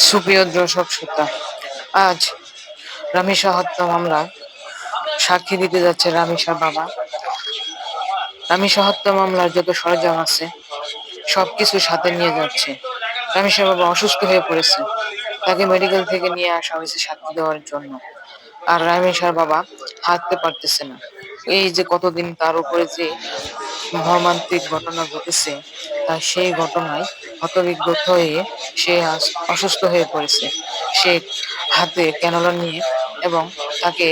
সুপ্রিয় দর্শক শ্রোতা, আজ রামিসা হত্যা মামলায় সাক্ষী দিতে যাচ্ছে রামিসার বাবা। রামিসা হত্যা মামলার যত সরঞ্জাম আছে সবকিছু সাথে নিয়ে যাচ্ছে। রামিসার বাবা অসুস্থ হয়ে পড়েছে, তাকে মেডিকেল থেকে নিয়ে আসা হয়েছে সাক্ষী দেওয়ার জন্য। আর রামিসার বাবা হাঁটতে পারতেছে না। এই যে কতদিন তার উপরে যে মর্মান্তিক ঘটনা ঘটেছে, তার সেই ঘটনায় হতবিগ্রস্ত হয়ে সে আজ অসুস্থ হয়ে পড়েছে। সে হাতে ক্যানোলা নিয়ে এবং তাকে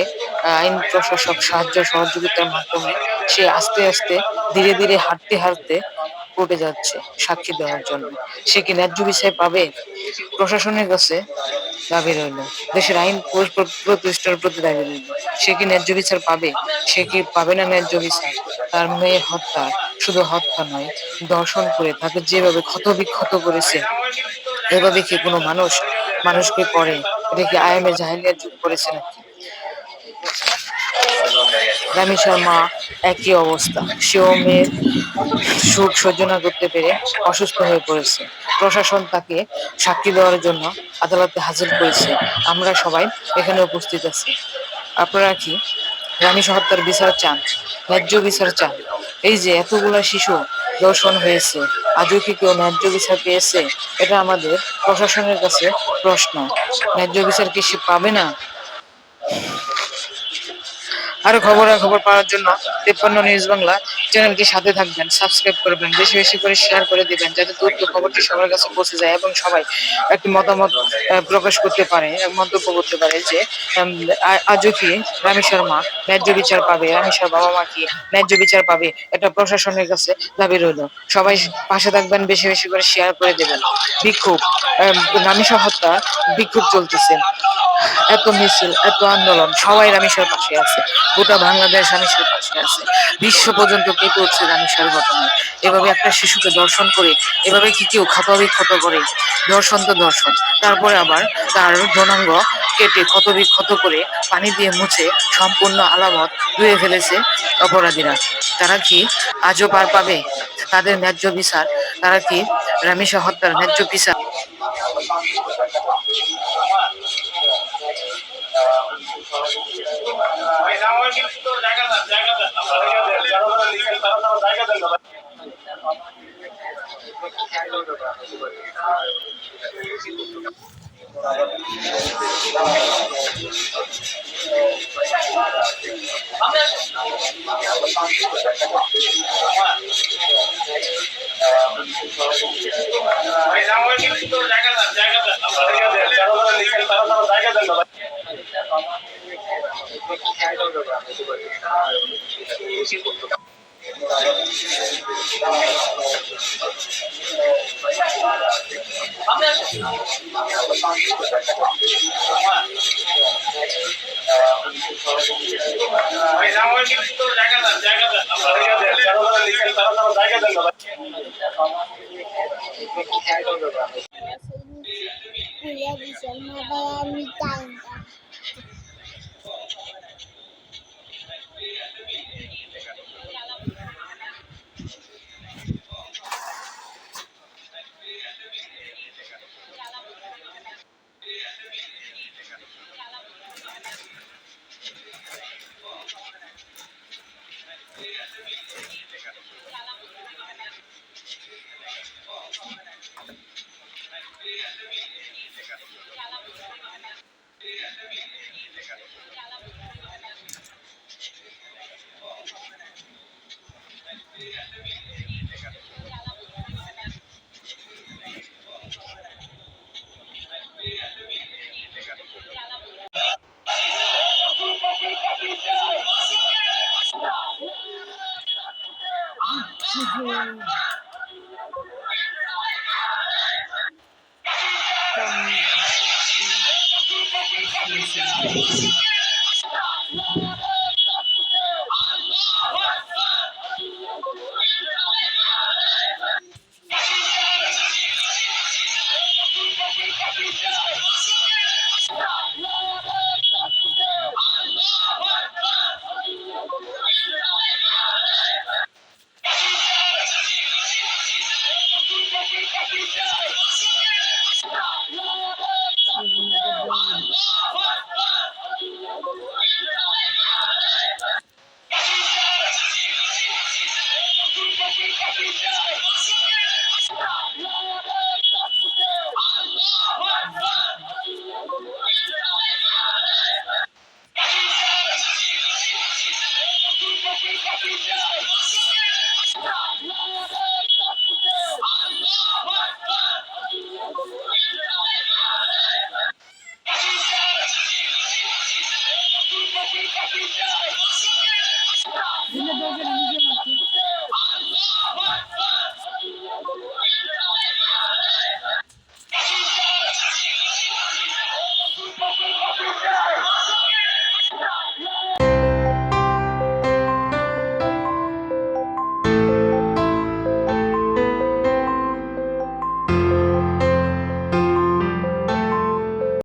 আইন প্রশাসক সাহায্য সহযোগিতার মাধ্যমে সে আস্তে আস্তে ধীরে ধীরে হাঁটতে হাঁটতে কোর্টে যাচ্ছে সাক্ষী দেওয়ার জন্য। সে কি ন্যায্য বিচার পাবে? প্রশাসনের কাছে দাবি রইল, দেশের আইন প্রতিষ্ঠার প্রতি দাবি রইল। সে কি ন্যায্য বিচার পাবে? সে কি পাবে না ন্যায্য বিচার? তার মেয়ের হত্যা শুধু হত্যা নয়, দর্শন করে তাকে যেভাবে ক্ষত বিক্ষত করেছে, এভাবে কি কোনো মানুষকে করে? এটা কি আইএমএ জাহিলিয়ার যুগ করেছে নাকি? রামিসার মা একই অবস্থা, সেও মেয়ের সুখ সহ্য না করতে পেরে অসুস্থ হয়ে পড়েছে। প্রশাসন তাকে সাক্ষী দেওয়ার জন্য আদালতে হাজির করেছে। আমরা সবাই এখানে উপস্থিত আছি। আপনারা কি রামিসা হত্যার বিচার চান? ন্যায্য বিচার চান? এই যে এতগুলা শিশু ধর্ষণ হয়েছে, আজও কি কেউ ন্যায্য বিচার পেয়েছে? এটা আমাদের প্রশাসনের কাছে প্রশ্ন। ন্যায্য বিচার কি সে পাবে না? আরো খবরাখবর পাওয়ার জন্য 53 নিউজ বাংলা চ্যানেলটি সাথে থাকবেন, সাবস্ক্রাইব করবেন, বেশি বেশি করে শেয়ার করে দিবেন, যাতে দ্রুত খবরটি সবার কাছে পৌঁছে যায় এবং সবাই একটি মতামত প্রকাশ করতে পারে, মন্তব্য করতে পারে যে আজও কি রামি শর্মা ন্যায্য বিচার পাবে, রামিসার বাবা মা কি ন্যায্য বিচার পাবে? এটা প্রশাসনের কাছে দাবি রইল। সবাই পাশে থাকবেন, বেশি বেশি করে শেয়ার করে দেবেন। বিক্ষোভ, রামিসা হত্যা বিক্ষোভ চলতেছে, এত মিছিল, এত আন্দোলন, সবাই রামিসার পাশে আছে। গোটা বাংলাদেশ রামিসার পাশে আছে। বিশ্ব পর্যন্ত কেঁপে উঠছে রামিসার ঘটনায়। এভাবে একটা শিশুকে দর্শন করে, এভাবে কি কেউ ক্ষত করে? দর্শন তো দর্শন, তারপরে আবার তার যৌনাঙ্গ কেটে ক্ষত করে পানি দিয়ে মুছে সম্পূর্ণ আলামত ধুয়ে ফেলেছে অপরাধীরা। তারা কি আজও পার পাবে তাদের ন্যায্য বিচার? তারা কি রামিসা হত্যার ন্যায্য বিচার?